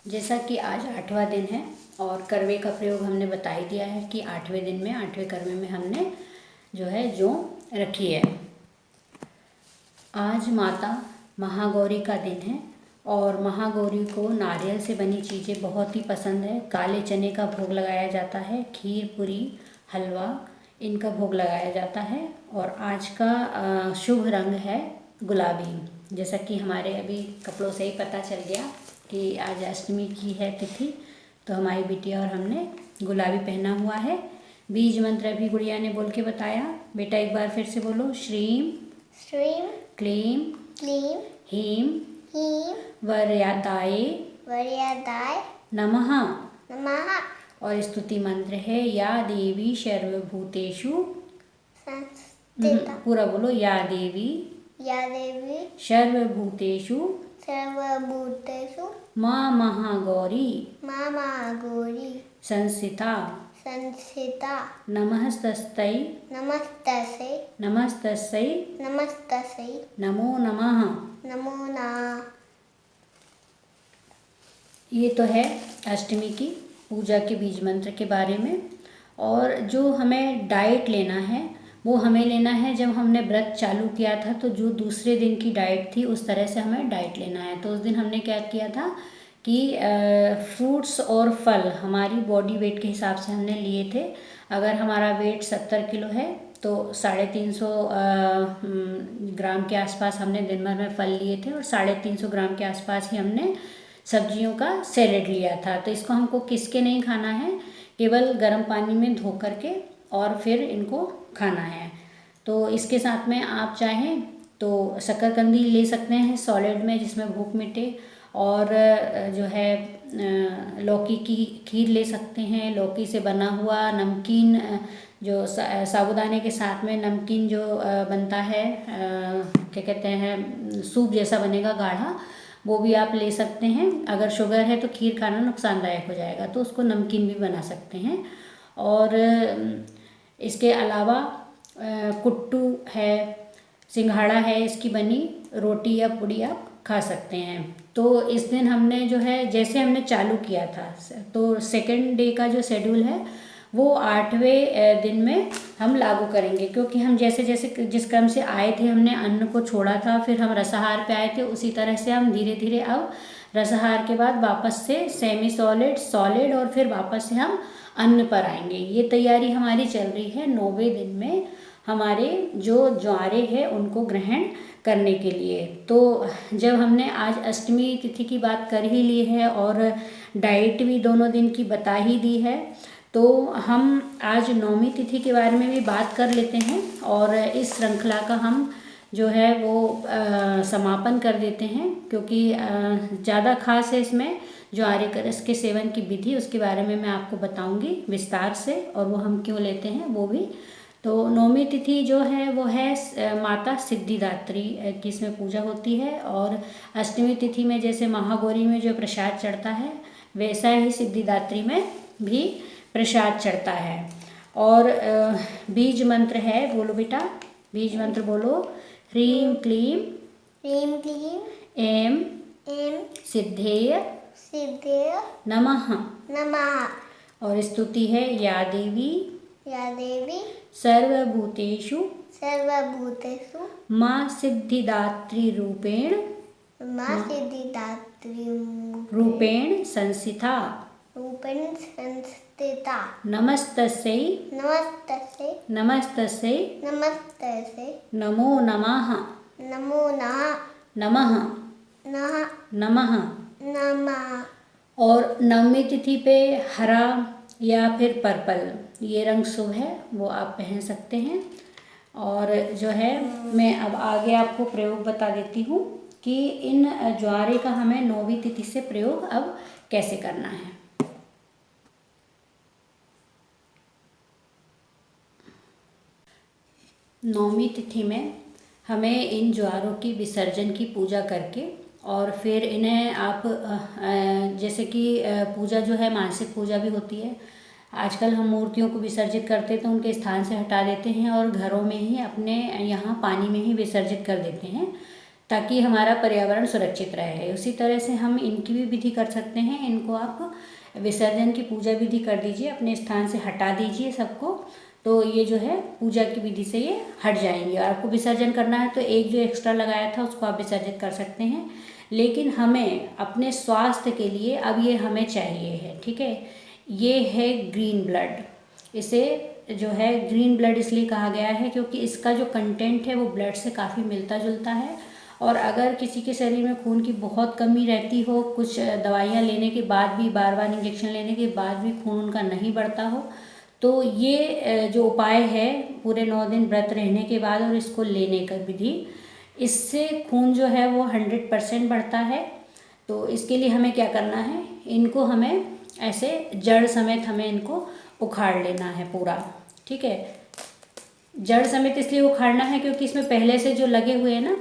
जैसा कि आज 8वां दिन है और करवे का प्रयोग हमने बता ही दिया है कि 8वें दिन में 8वें करवे में हमने जो है जौ रखी है। आज माता महागौरी का दिन है और महागौरी को नारियल से बनी चीज़ें बहुत ही पसंद है। काले चने का भोग लगाया जाता है, खीर पूरी हलवा इनका भोग लगाया जाता है। और आज का शुभ रंग है गुलाबी। जैसा कि हमारे अभी कपड़ों से ही पता चल गया कि आज अष्टमी की है तिथि, तो हमारी बिटिया और हमने गुलाबी पहना हुआ है। बीज मंत्र अभी गुड़िया ने बोल के बताया। बेटा एक बार फिर से बोलो। श्रीम श्रीम क्लीम क्लीम हीम हीम वरदाय वरदाय नमः। नमः। और स्तुति मंत्र है या देवी सर्वभूतेषु। संस्थिता पूरा बोलो। या देवी या देवी सर्वभूतेषु सर्वभूतेषु मां महागौरी मां महागौरी संस्थिता संस्थिता। नमस्तस्यै नमस्तस्यै नमस्तस्यै नमस्तस्यै नमो नमः। नमो नमः। ये तो है अष्टमी की पूजा के बीज मंत्र के बारे में। और जो हमें डाइट लेना है वो हमें लेना है जब हमने व्रत चालू किया था, तो जो दूसरे दिन की डाइट थी उस तरह से हमें डाइट लेना है। तो उस दिन हमने क्या किया था कि फ्रूट्स और फल हमारी बॉडी वेट के हिसाब से हमने लिए थे। अगर हमारा वेट 70 किलो है तो 350 ग्राम के आसपास हमने दिन भर में फल लिए थे और 350 ग्राम के आसपास ही हमने सब्जियों का सैलेड लिया था। तो इसको हमको किसके नहीं खाना है, केवल गर्म पानी में धो करके और फिर इनको खाना है। तो इसके साथ में आप चाहें तो शकरकंदी ले सकते हैं सॉलिड में, जिसमें भूख मिटे। और जो है लौकी की खीर ले सकते हैं। लौकी से बना हुआ नमकीन, जो साबूदाने के साथ में नमकीन जो बनता है, क्या कहते हैं, सूप जैसा बनेगा गाढ़ा, वो भी आप ले सकते हैं। अगर शुगर है तो खीर खाना नुकसानदायक हो जाएगा, तो उसको नमकीन भी बना सकते हैं। और इसके अलावा कुट्टू है, सिंघाड़ा है, इसकी बनी रोटी या पूड़ी आप खा सकते हैं। तो इस दिन हमने जो है जैसे हमने चालू किया था, तो सेकंड डे का जो शेड्यूल है वो 8वें दिन में हम लागू करेंगे, क्योंकि हम जैसे जैसे जिस क्रम से आए थे, हमने अन्न को छोड़ा था, फिर हम रसाहार पे आए थे, उसी तरह से हम धीरे धीरे अब रसाहार के बाद वापस से सेमी सॉलिड, सॉलिड और फिर वापस से हम अन्न पर आएंगे। ये तैयारी हमारी चल रही है 9वें दिन में हमारे जो ज्वारे हैं उनको ग्रहण करने के लिए। तो जब हमने आज अष्टमी तिथि की बात कर ही ली है और डाइट भी दोनों दिन की बता ही दी है, तो हम आज 9वीं तिथि के बारे में भी बात कर लेते हैं और इस श्रृंखला का हम जो है वो समापन कर देते हैं, क्योंकि ज़्यादा खास है इसमें ज्वारे का रस के सेवन की विधि, उसके बारे में मैं आपको बताऊंगी विस्तार से, और वो हम क्यों लेते हैं वो भी। तो 9वीं तिथि जो है वो है माता सिद्धिदात्री की इसमें पूजा होती है। और अष्टमी तिथि में जैसे महागौरी में जो प्रसाद चढ़ता है, वैसा ही सिद्धिदात्री में भी प्रसाद चढ़ता है। और बीज मंत्र है, बोलो बेटा बीज मंत्र बोलो। ह्रीं क्लीं ह्रीं क्लीं ऐं ऐं सिद्धेय सिद्धेय नमः। नमः। और स्तुति है या देवी या देवी सर्वभूतेषु सर्वभूतेषु मां सिद्धिदात्री रूपेण मां सिद्धिदात्री रूपेण संस्थिता रूपेण संस्थिता। नमस्तस्यै नमस्तस्यै नमस्तस्यै नमस्तस्यै नमो नमः। नमो नमः नमः नमः। नमः। और 9वीं तिथि पे हरा या फिर पर्पल ये रंग शुभ है, वो आप पहन सकते हैं। और जो है मैं अब आगे आपको प्रयोग बता देती हूँ कि इन ज्वारे का हमें 9वीं तिथि से प्रयोग अब कैसे करना है। 9वीं तिथि में हमें इन ज्वारों की विसर्जन की पूजा करके और फिर इन्हें आप जैसे कि पूजा जो है मानसिक पूजा भी होती है। आजकल हम मूर्तियों को विसर्जित करते तो उनके स्थान से हटा देते हैं और घरों में ही अपने यहाँ पानी में ही विसर्जित कर देते हैं। ताकि हमारा पर्यावरण सुरक्षित रहे। उसी तरह से हम इनकी भी विधि कर सकते हैं। इनको आप विसर्जन की पूजा विधि कर दीजिए, अपने स्थान से हटा दीजिए सबको, तो ये जो है पूजा की विधि से ये हट जाएंगे। और आपको विसर्जन करना है तो एक जो एक्स्ट्रा लगाया था उसको आप विसर्जित कर सकते हैं, लेकिन हमें अपने स्वास्थ्य के लिए अब ये हमें चाहिए है, ठीक है। ये है ग्रीन ब्लड। इसे जो है ग्रीन ब्लड इसलिए कहा गया है क्योंकि इसका जो कंटेंट है वो ब्लड से काफ़ी मिलता जुलता है। और अगर किसी के शरीर में खून की बहुत कमी रहती हो, कुछ दवाइयाँ लेने के बाद भी, बार बार इंजेक्शन लेने के बाद भी खून उनका नहीं बढ़ता हो, तो ये जो उपाय है पूरे 9 दिन व्रत रहने के बाद और इसको लेने का विधि, इससे खून जो है वो 100% बढ़ता है। तो इसके लिए हमें क्या करना है, इनको हमें ऐसे जड़ समेत हमें इनको उखाड़ लेना है पूरा, ठीक है। जड़ समेत इसलिए उखाड़ना है क्योंकि इसमें पहले से जो लगे हुए हैं ना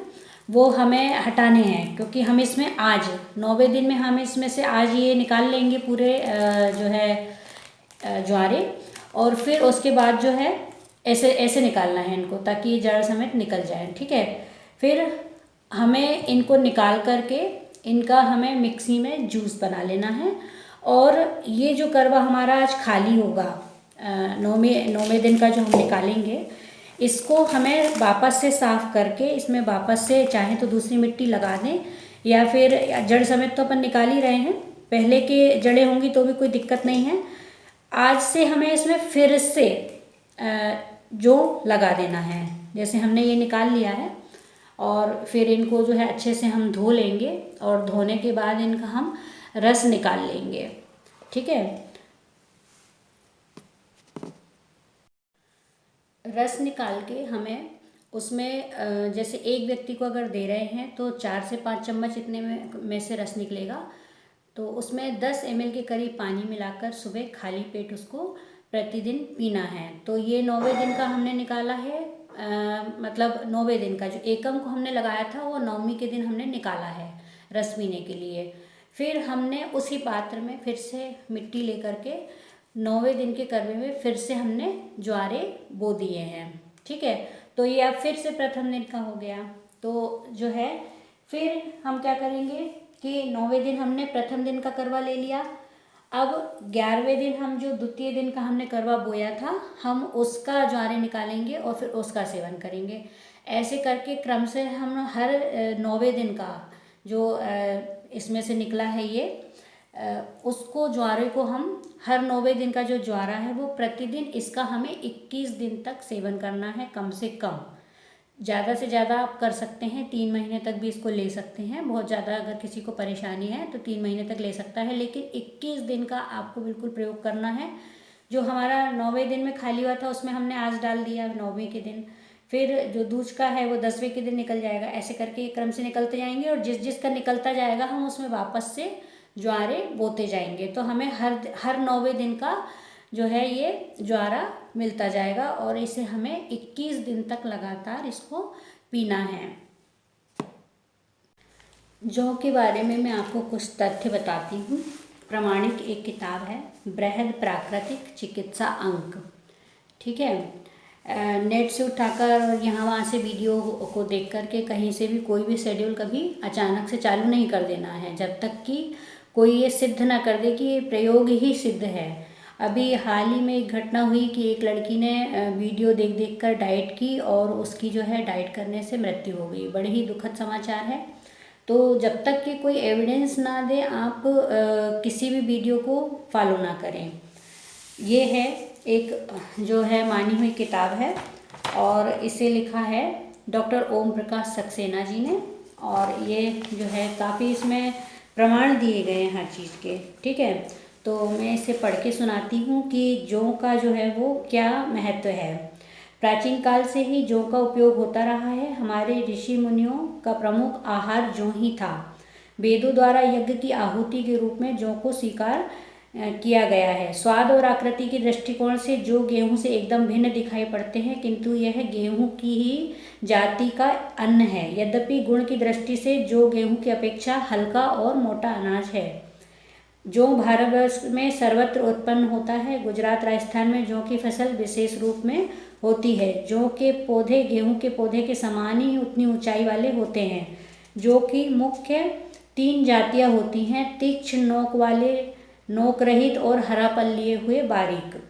वो हमें हटाने हैं, क्योंकि हम इसमें आज 9वें दिन में हम इसमें से आज ये निकाल लेंगे पूरे जो है ज्वारे, और फिर उसके बाद जो है ऐसे ऐसे निकालना है इनको ताकि ये जड़ समेत निकल जाए, ठीक है। फिर हमें इनको निकाल करके इनका हमें मिक्सी में जूस बना लेना है। और ये जो करवा हमारा आज खाली होगा 9वें दिन का जो हम निकालेंगे, इसको हमें वापस से साफ़ करके इसमें वापस से चाहे तो दूसरी मिट्टी लगा दें, या फिर जड़ समेत तो अपन निकाल ही रहे हैं, पहले के जड़ें होंगी तो भी कोई दिक्कत नहीं है। आज से हमें इसमें फिर से जो लगा देना है, जैसे हमने ये निकाल लिया है, और फिर इनको जो है अच्छे से हम धो लेंगे, और धोने के बाद इनका हम रस निकाल लेंगे, ठीक है। रस निकाल के हमें उसमें जैसे एक व्यक्ति को अगर दे रहे हैं तो 4 से 5 चम्मच इतने में से रस निकलेगा। तो उसमें 10 ml के करीब पानी मिलाकर सुबह खाली पेट उसको प्रतिदिन पीना है। तो ये 9वें दिन का हमने निकाला है, मतलब 9वें दिन का जो एकम को हमने लगाया था वो 9वीं के दिन हमने निकाला है रस पीने के लिए। फिर हमने उसी पात्र में फिर से मिट्टी लेकर के 9वें दिन के करवे में फिर से हमने ज्वारे बो दिए हैं, ठीक है। तो ये अब फिर से प्रथम दिन का हो गया। तो जो है फिर हम क्या करेंगे कि 9वें दिन हमने प्रथम दिन का करवा ले लिया, अब 11वें दिन हम जो द्वितीय दिन का हमने करवा बोया था हम उसका ज्वारे निकालेंगे और फिर उसका सेवन करेंगे। ऐसे करके क्रम से हम हर 9वें दिन का जो इसमें से निकला है ये उसको ज्वारे को हम हर 9वें दिन का जो ज्वारा है वो प्रतिदिन इसका हमें 21 दिन तक सेवन करना है, कम से कम। ज़्यादा से ज़्यादा आप कर सकते हैं 3 महीने तक भी इसको ले सकते हैं। बहुत ज़्यादा अगर किसी को परेशानी है तो 3 महीने तक ले सकता है, लेकिन 21 दिन का आपको बिल्कुल प्रयोग करना है। जो हमारा 9वें दिन में खाली हुआ था उसमें हमने आज डाल दिया 9वें के दिन, फिर जो दूज का है वो 10वें के दिन निकल जाएगा। ऐसे करके क्रम से निकलते जाएंगे और जिस जिसका निकलता जाएगा हम उसमें वापस से ज्वारे बोते जाएंगे। तो हमें हर 9वें दिन का जो है ये ज्वारा मिलता जाएगा और इसे हमें 21 दिन तक लगातार इसको पीना है। जौ के बारे में मैं आपको कुछ तथ्य बताती हूँ। प्रामाणिक एक किताब है बृहद प्राकृतिक चिकित्सा अंक, ठीक है। नेट से उठाकर और यहाँ वहाँ से वीडियो को देख कर के कहीं से भी कोई भी शेड्यूल कभी अचानक से चालू नहीं कर देना है जब तक कि कोई ये सिद्ध ना कर दे कि ये प्रयोग ही सिद्ध है। अभी हाल ही में एक घटना हुई कि एक लड़की ने वीडियो देख देख कर डाइट की और उसकी जो है डाइट करने से मृत्यु हो गई। बड़े ही दुखद समाचार है। तो जब तक कि कोई एविडेंस ना दे आप किसी भी वीडियो को फॉलो ना करें। ये है एक जो है मानी हुई किताब है और इसे लिखा है डॉक्टर ओम प्रकाश सक्सेना जी ने, और ये जो है काफ़ी इसमें प्रमाण दिए गए हैं हर चीज़ के, ठीक है। तो मैं इसे पढ़ के सुनाती हूँ कि जौ का जो है वो क्या महत्व है। प्राचीन काल से ही जौ का उपयोग होता रहा है। हमारे ऋषि मुनियों का प्रमुख आहार जौ ही था। वेदों द्वारा यज्ञ की आहुति के रूप में जौ को स्वीकार किया गया है। स्वाद और आकृति के दृष्टिकोण से जो गेहूं से एकदम भिन्न दिखाई पड़ते हैं, किंतु यह गेहूं की ही जाति का अन्न है। यद्यपि गुण की दृष्टि से जो गेहूं की अपेक्षा हल्का और मोटा अनाज है। जौ भारतवर्ष में सर्वत्र उत्पन्न होता है। गुजरात राजस्थान में जौ की फसल विशेष रूप में होती है। जौ के पौधे गेहूं के पौधे के समान ही उतनी ऊंचाई वाले होते हैं। जो कि मुख्य 3 जातियाँ होती हैं: तीक्ष्ण नोक वाले, नोक रहित और हरापन लिए हुए बारीक।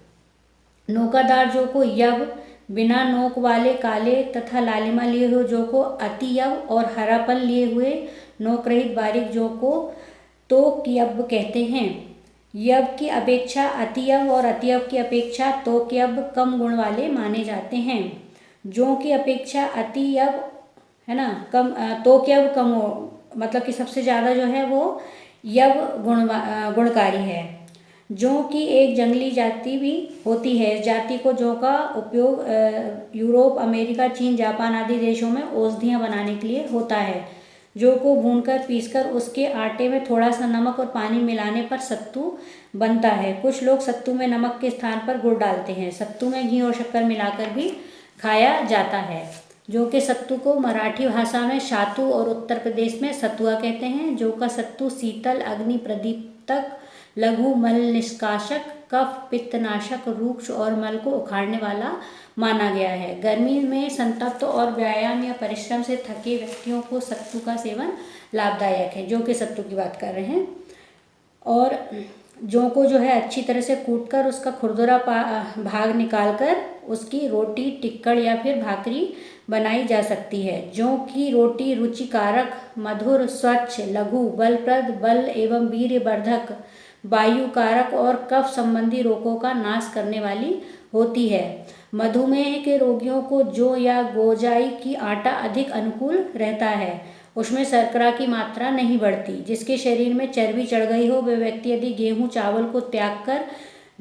नौकादार जौ को यव, बिना नोक वाले काले तथा लालिमा लिए हुए जौ को अतियव और हरापन लिए हुए नोक रहित बारीक जौ को तोकयव कहते हैं। यव की अपेक्षा अतियव और अतियव की अपेक्षा तोकयव कम गुण वाले माने जाते हैं। जौ की अपेक्षा अतियव है ना कम, तोकयव कम मतलब कि सबसे ज़्यादा जो है वो यव गुणकारी है। जौ की एक जंगली जाति भी होती है। इस जाति को जौ का उपयोग यूरोप, अमेरिका, चीन, जापान आदि देशों में औषधियाँ बनाने के लिए होता है। जौ को भूनकर पीसकर उसके आटे में थोड़ा सा नमक और पानी मिलाने पर सत्तू बनता है। कुछ लोग सत्तू में नमक के स्थान पर गुड़ डालते हैं। सत्तू में घी और शक्कर मिलाकर भी खाया जाता है। जौ के सत्तू को मराठी भाषा में शातू और उत्तर प्रदेश में सतुआ कहते हैं। जौ का सत्तू शीतल, अग्नि प्रदीप्तक, लघु मल निष्काशक, कफ पित्तनाशक, रूक्ष और मल को उखाड़ने वाला माना गया है। गर्मी में संतप्त और व्यायाम या परिश्रम से थके व्यक्तियों को सत्तू का सेवन लाभदायक है। जौ के सत्तू की बात कर रहे हैं। और जौ को जो है अच्छी तरह से कूटकर उसका खुरदुरा भाग निकालकर उसकी रोटी, टिक्कड़ या फिर भाकरी बनाई जा सकती है। जौ की रोटी रुचिकारक, मधुर, स्वच्छ, लघु, बलप्रद, बल एवं वीर्यवर्धक, वायुकारक और कफ संबंधी रोगों का नाश करने वाली होती है। मधुमेह के रोगियों को जौ या गोजाई की आटा अधिक अनुकूल रहता है। उसमें शर्करा की मात्रा नहीं बढ़ती। जिसके शरीर में चर्बी चढ़ गई हो वे व्यक्ति यदि गेहूं चावल को त्याग कर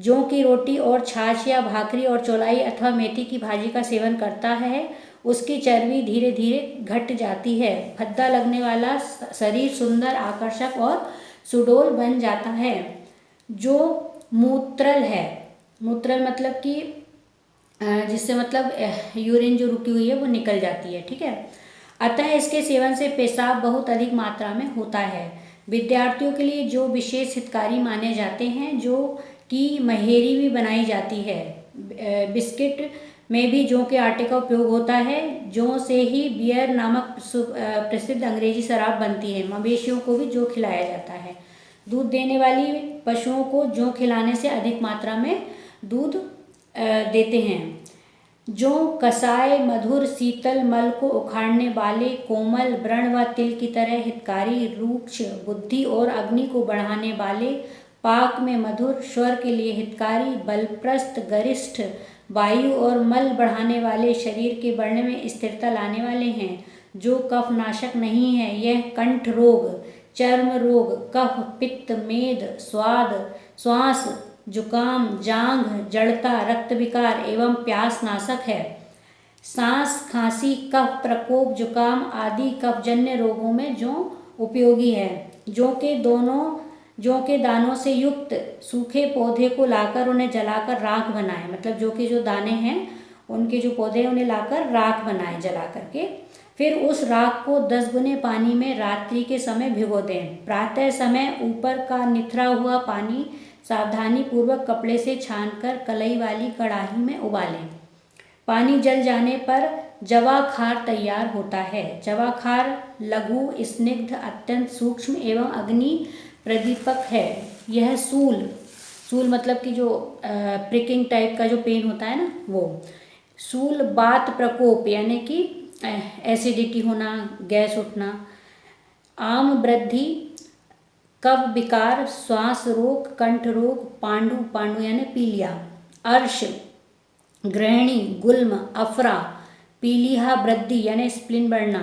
जौ की रोटी और छाछ या भाकरी और चौलाई अथवा मेथी की भाजी का सेवन करता है, उसकी चर्बी धीरे धीरे घट जाती है। भद्दा लगने वाला शरीर सुंदर, आकर्षक और सुडौल बन जाता है। जो मूत्रल है, मूत्रल मतलब कि जिससे मतलब यूरिन जो रुकी हुई है वो निकल जाती है, ठीक है। अतः इसके सेवन से पेशाब बहुत अधिक मात्रा में होता है। विद्यार्थियों के लिए जो विशेष हितकारी माने जाते हैं, जो की महेरी भी बनाई जाती है। बिस्किट में भी जौ के आटे का उपयोग होता है। जौ से ही बियर नामक प्रसिद्ध अंग्रेजी शराब बनती है। मवेशियों को भी जौ खिलाया जाता है। दूध देने वाली पशुओं को जौ खिलाने से अधिक मात्रा में दूध देते हैं। जौ कसाय, मधुर, शीतल, मल को उखाड़ने वाले, कोमल, व्रण व तिल की तरह हितकारी, रूक्ष, बुद्धि और अग्नि को बढ़ाने वाले, पाक में मधुर, स्वर के लिए हितकारी, बलप्रस्त, गरिष्ठ, वायु और मल बढ़ाने वाले, शरीर के बढ़ने में स्थिरता लाने वाले हैं। जो कफनाशक नहीं है, यह कंठ रोग, चर्म रोग, कफ, पित्त, मेद, श्वास, जुकाम, जांघ, जड़ता, रक्त विकार एवं प्यास नाशक है। सांस, खांसी, कफ प्रकोप, जुकाम आदि कफजन्य रोगों में जौ उपयोगी है। जौ के दानों से युक्त सूखे पौधे को लाकर उन्हें जलाकर राख बनाएं। मतलब जौ के जो दाने हैं उनके जो पौधे हैं उन्हें लाकर राख बनाएं जला करके। फिर उस राख को 10 गुने पानी में रात्रि के समय भिगो दें। प्रातः समय ऊपर का निथरा हुआ पानी सावधानी पूर्वक कपड़े से छानकर कलई वाली कड़ाही में उबालें। पानी जल जाने पर जवाखार तैयार होता है। जवाखार लघु, स्निग्ध, अत्यंत सूक्ष्म एवं अग्नि प्रदीपक है। यह सूल मतलब कि जो प्रिकिंग टाइप का जो पेन होता है ना वो। सूल, बात प्रकोप यानी कि एसिडिटी होना, गैस उठना, आम वृद्धि, कफ विकार, श्वास रोग, कंठ रोग, पांडु यानी पीलिया, अर्श, गृहिणी, गुल्म, अफरा, पीलिहा वृद्धि यानी स्प्लीन बढ़ना,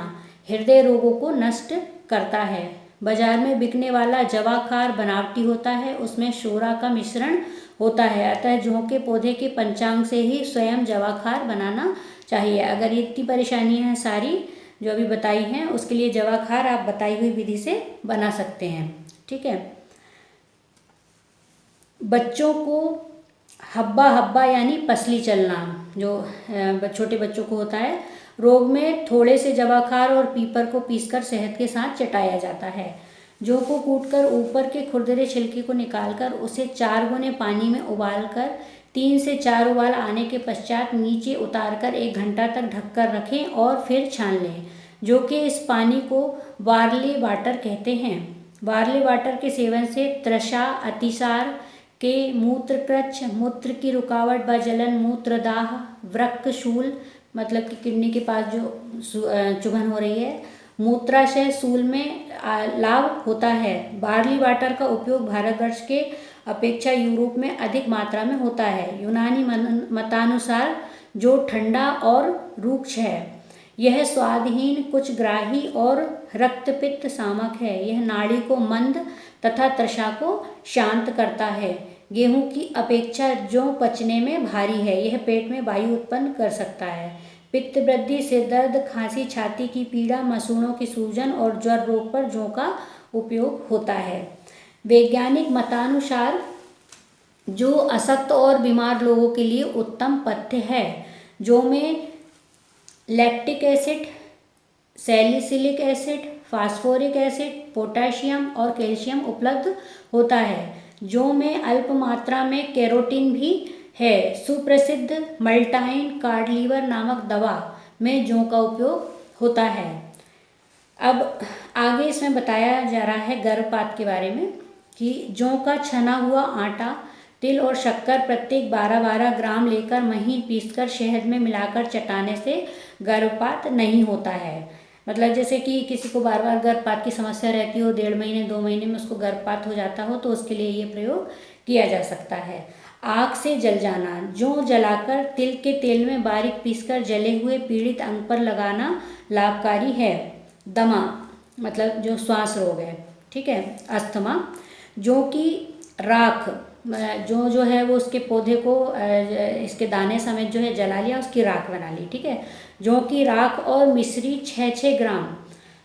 हृदय रोगों को नष्ट करता है। बाजार में बिकने वाला जवाखार बनावटी होता है, उसमें शोरा का मिश्रण होता है। अतः जौ के पौधे के पंचांग से ही स्वयं जवाखार बनाना चाहिए। अगर इतनी परेशानियां हैं सारी जो अभी बताई हैं, उसके लिए जवाखार आप बताई हुई विधि से बना सकते हैं, ठीक है। बच्चों को हब्बा यानी पसली चलना जो छोटे बच्चों को होता है, रोग में थोड़े से जवाखार और पीपर को पीसकर शहद के साथ चटाया जाता है। जौ को कूटकर ऊपर के खुरदरे छिलके को निकालकर उसे 4 गुने पानी में उबालकर 3 से 4 उबाल आने के पश्चात नीचे उतारकर 1 घंटा तक ढककर रखें और फिर छान लें। जो कि इस पानी को बार्ली वाटर कहते हैं। बार्ली वाटर के सेवन से तृषा, अतिसार के मूत्रकृच्छ, मूत्र की रुकावट व जलन, मूत्रदाह, वृक्कशूल मतलब कि किडनी के पास जो चुभन हो रही है, मूत्राशय शूल में लाभ होता है। बार्ली वाटर का उपयोग भारतवर्ष के अपेक्षा यूरोप में अधिक मात्रा में होता है। यूनानी मतानुसार जो ठंडा और रुक्ष है, यह स्वादहीन, कुछ ग्राही और रक्तपित्त सामक है। यह नाड़ी को मंद तथा तृषा को शांत करता है। गेहूं की अपेक्षा जौ पचने में भारी है। यह पेट में वायु उत्पन्न कर सकता है। पित्त वृद्धि, सिर दर्द, खांसी, छाती की पीड़ा, मसूड़ों की सूजन और ज्वर रोग पर जौ का उपयोग होता है। वैज्ञानिक मतानुसार जो अशक्त और बीमार लोगों के लिए उत्तम पथ्य है। जौ में lactic acid, salicylic acid, phosphoric acid, potassium और कैल्शियम उपलब्ध होता है। जौ में अल्प मात्रा में कैरोटीन भी है। सुप्रसिद्ध मल्टाइन कार्डलीवर नामक दवा में जौ का उपयोग होता है। अब आगे इसमें बताया जा रहा है गर्भपात के बारे में कि जौ का छना हुआ आटा, तिल और शक्कर प्रत्येक 12-12 ग्राम लेकर महीन पीसकर शहद में मिलाकर चटाने से गर्भपात नहीं होता है। मतलब जैसे कि किसी को बार बार गर्भपात की समस्या रहती हो, 1.5 महीने 2 महीने में उसको गर्भपात हो जाता हो, तो उसके लिए ये प्रयोग किया जा सकता है। आग से जल जाना, जौ जलाकर तिल के तेल में बारीक पीसकर जले हुए पीड़ित अंग पर लगाना लाभकारी है। दमा मतलब जो श्वास रोग है, ठीक है, अस्थमा। जौ की राख, जो है वो उसके पौधे को इसके दाने समेत जो है जला लिया, उसकी राख बना ली, ठीक है। जौ की राख और मिश्री 6-6 ग्राम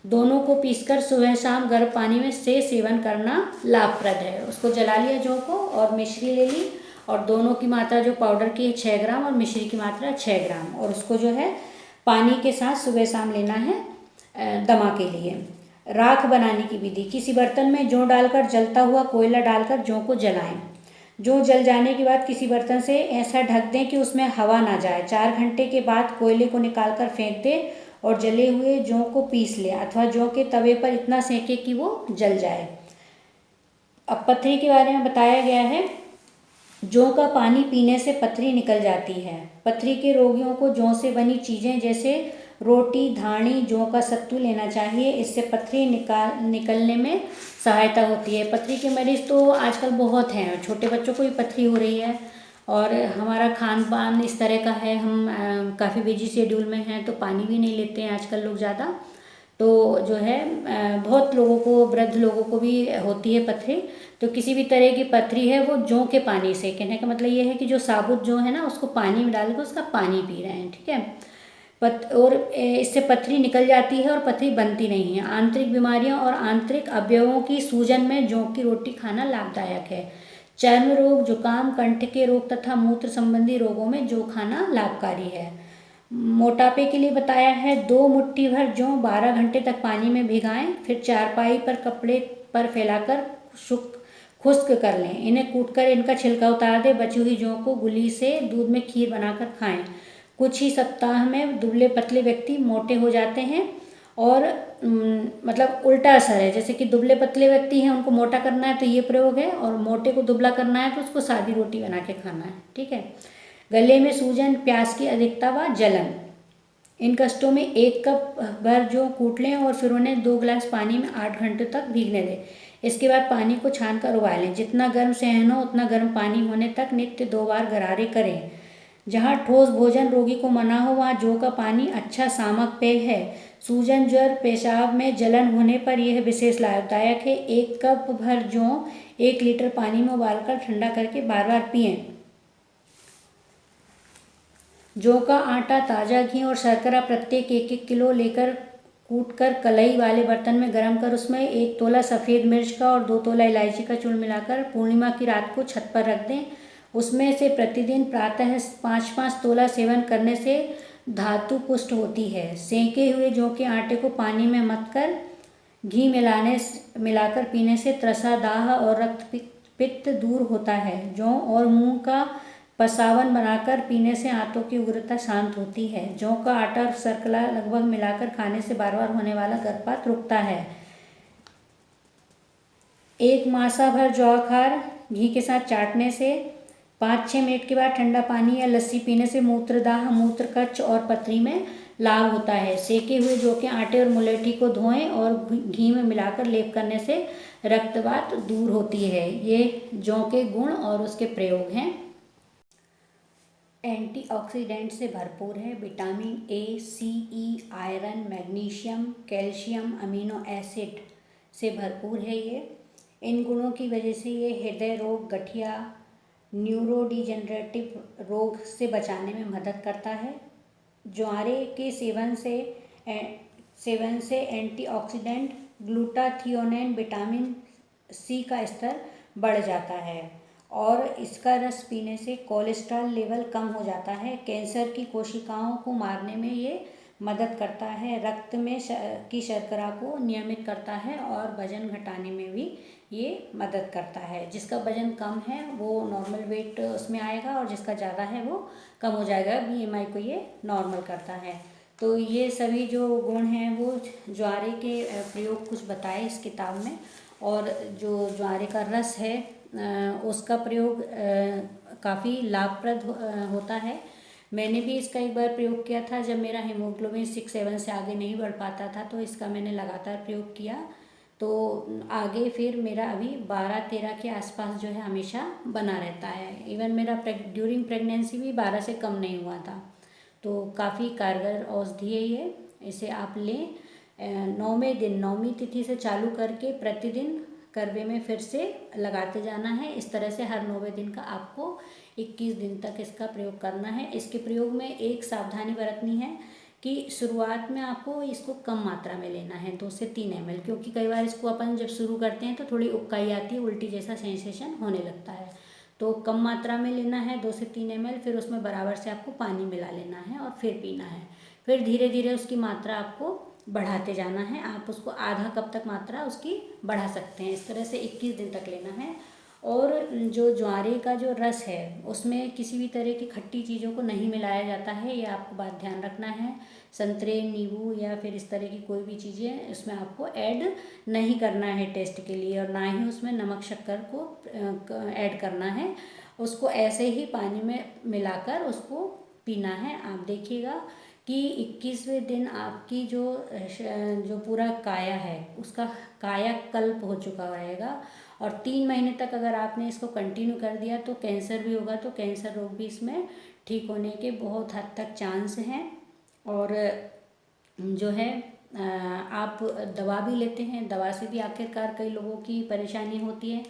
दोनों को पीसकर सुबह शाम गर्म पानी में से सेवन करना लाभप्रद है। उसको जला लिया जौ को और मिश्री ले ली, और दोनों की मात्रा जो पाउडर की है 6 ग्राम और मिश्री की मात्रा 6 ग्राम, और उसको जो है पानी के साथ सुबह शाम लेना है दमा के लिए। राख बनाने की विधि, किसी बर्तन में जौ डालकर जलता हुआ कोयला डालकर जौ को जलाएं। जौ जल जाने के बाद किसी बर्तन से ऐसा ढक दें कि उसमें हवा ना जाए। 4 घंटे के बाद कोयले को निकालकर फेंक दें और जले हुए जौ को पीस लें, अथवा जौ के तवे पर इतना सेकें कि वो जल जाए। अब पथरी के बारे में बताया गया है। जौ का पानी पीने से पथरी निकल जाती है। पथरी के रोगियों को जौ से बनी चीज़ें जैसे रोटी, धानी, जौ का सत्तू लेना चाहिए। इससे पथरी निकलने में सहायता होती है। पथरी के मरीज तो आजकल बहुत हैं, छोटे बच्चों को भी पथरी हो रही है, और हमारा खान पान इस तरह का है, हम काफ़ी बिजी शेड्यूल में हैं, तो पानी भी नहीं लेते हैं आजकल लोग ज़्यादा, तो जो है बहुत लोगों को, वृद्ध लोगों को भी होती है पथरी। तो किसी भी तरह की पथरी है वो जौ के पानी से, कहने का मतलब ये है कि जो साबुत जौ है ना, उसको पानी में डाल के उसका पानी पी रहे हैं, ठीक है। और इससे पथरी निकल जाती है और पथरी बनती नहीं है। आंतरिक बीमारियों और आंतरिक अवयवों की सूजन में जौ की रोटी खाना लाभदायक है। चर्म रोग, जुकाम, कंठ के रोग तथा मूत्र संबंधी रोगों में जौ खाना लाभकारी है। मोटापे के लिए बताया है, 2 मुट्ठी भर जौ 12 घंटे तक पानी में भिगाएं, फिर चारपाई पर कपड़े पर फैलाकर खुश्क कर लें। इन्हें कूटकर इनका छिलका उतार दें। बची हुई जौ को गुली से दूध में खीर बनाकर खाएं। कुछ ही सप्ताह में दुबले पतले व्यक्ति मोटे हो जाते हैं, और मतलब उल्टा असर है। जैसे कि दुबले पतले व्यक्ति हैं, उनको मोटा करना है तो ये प्रयोग है, और मोटे को दुबला करना है तो उसको सादी रोटी बना के खाना है, ठीक है। गले में सूजन, प्यास की अधिकता व जलन, इन कष्टों में 1 कप भर जौ कूट लें और फिर उन्हें 2 गिलास पानी में 8 घंटे तक भीगने दें। इसके बाद पानी को छान कर उबालें। जितना गर्म सहन हो उतना गर्म पानी होने तक नित्य 2 बार गरारे करें। जहाँ ठोस भोजन रोगी को मना हो वहाँ जौ का पानी अच्छा सामक पेय है। सूजन, ज्वर, पेशाब में जलन होने पर यह विशेष लाभदायक है। 1 कप भर जौ 1 लीटर पानी में उबालकर ठंडा करके बार बार पिएं। जौ का आटा, ताज़ा घी और शर्करा प्रत्येक 1-1 किलो लेकर कूटकर कलई वाले बर्तन में गर्म कर उसमें 1 तोला सफ़ेद मिर्च का और 2 तोला इलायची का चूर्ण मिलाकर पूर्णिमा की रात को छत पर रख दें। उसमें से प्रतिदिन प्रातः 5-5 तोला सेवन करने से धातु पुष्ट होती है। सेंके हुए जौ के आटे को पानी में मथकर घी मिलाकर पीने से त्रसा, दाह और रक्त पित्त दूर होता है। जौ और मूंग का पसावन बनाकर पीने से आंतों की उग्रता शांत होती है। जौ का आटा और शर्करा लगभग मिलाकर खाने से बार बार होने वाला गर्भपात रुकता है। एक मासा भर ज्वाखार घी के साथ चाटने से 5-6 मिनट के बाद ठंडा पानी या लस्सी पीने से मूत्रदाह, मूत्र कच्च और पथरी में लाभ होता है। सेके हुए जौ के आटे और मुलेठी को धोएं और घी में मिलाकर लेप करने से रक्तवात दूर होती है। ये जौ के गुण और उसके प्रयोग हैं। एंटीऑक्सीडेंट से भरपूर है। Vitamin A, C, E, iron, magnesium, calcium, amino acid से भरपूर है ये। इन गुणों की वजह से ये हृदय रोग, गठिया, न्यूरोडिजेनरेटिव रोग से बचाने में मदद करता है। ज्वारे के सेवन से एंटीऑक्सीडेंट ग्लूटाथियोनेन, विटामिन सी का स्तर बढ़ जाता है और इसका रस पीने से कोलेस्ट्रॉल लेवल कम हो जाता है। कैंसर की कोशिकाओं को मारने में ये मदद करता है। रक्त में की शर्करा को नियमित करता है और वजन घटाने में भी ये मदद करता है। जिसका वजन कम है वो नॉर्मल वेट उसमें आएगा और जिसका ज़्यादा है वो कम हो जाएगा। बीएमआई को ये नॉर्मल करता है। तो ये सभी जो गुण हैं वो ज्वारे के प्रयोग कुछ बताए इस किताब में। और जो ज्वारे का रस है उसका प्रयोग काफ़ी लाभप्रद होता है। मैंने भी इसका एक बार प्रयोग किया था जब मेरा हीमोग्लोबिन 6-7 से आगे नहीं बढ़ पाता था, तो इसका मैंने लगातार प्रयोग किया। तो आगे फिर मेरा अभी 12-13 के आसपास जो है हमेशा बना रहता है। इवन मेरा ड्यूरिंग प्रेगनेंसी भी 12 से कम नहीं हुआ था। तो काफ़ी कारगर औषधि है ये। इसे आप लें। 9वें दिन 9वीं तिथि से चालू करके प्रतिदिन करवे में फिर से लगाते जाना है। इस तरह से हर 9वें दिन का आपको 21 दिन तक इसका प्रयोग करना है। इसके प्रयोग में एक सावधानी बरतनी है कि शुरुआत में आपको इसको कम मात्रा में लेना है, 2 से 3 ml, क्योंकि कई बार इसको अपन जब शुरू करते हैं तो थोड़ी उबकाई आती है, उल्टी जैसा सेंसेशन होने लगता है। तो कम मात्रा में लेना है 2 से 3 ml, फिर उसमें बराबर से आपको पानी मिला लेना है और फिर पीना है। फिर धीरे धीरे उसकी मात्रा आपको बढ़ाते जाना है। आप उसको आधा कप तक मात्रा उसकी बढ़ा सकते हैं। इस तरह से 21 दिन तक लेना है। और जो ज्वारे का जो रस है उसमें किसी भी तरह की खट्टी चीज़ों को नहीं मिलाया जाता है, ये आपको बात ध्यान रखना है। संतरे, नींबू या फिर इस तरह की कोई भी चीज़ें इसमें आपको ऐड नहीं करना है टेस्ट के लिए, और ना ही उसमें नमक शक्कर को ऐड करना है। उसको ऐसे ही पानी में मिलाकर उसको पीना है। आप देखिएगा कि 21वें दिन आपकी जो पूरा काया है उसका कायाकल्प हो चुका रहेगा। और 3 महीने तक अगर आपने इसको कंटिन्यू कर दिया तो कैंसर भी होगा तो कैंसर रोग भी इसमें ठीक होने के बहुत हद तक चांस हैं। और जो है आप दवा भी लेते हैं, दवा से भी आखिरकार कई लोगों की परेशानी होती है।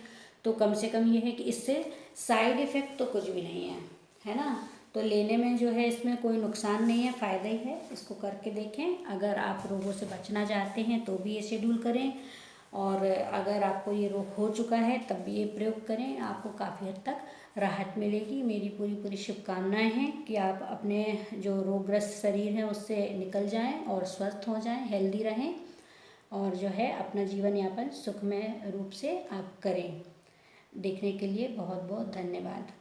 तो कम से कम ये है कि इससे साइड इफ़ेक्ट तो कुछ भी नहीं है ना। तो लेने में जो है इसमें कोई नुकसान नहीं है, फ़ायदा ही है। इसको करके देखें। अगर आप रोगों से बचना चाहते हैं तो भी ये शेड्यूल करें, और अगर आपको ये रोग हो चुका है तब भी ये प्रयोग करें। आपको काफ़ी हद तक राहत मिलेगी। मेरी पूरी शुभकामनाएं हैं कि आप अपने जो रोगग्रस्त शरीर है उससे निकल जाएं और स्वस्थ हो जाएं, हेल्दी रहें, और जो है अपना जीवन यापन सुखमय रूप से आप करें। देखने के लिए बहुत बहुत धन्यवाद।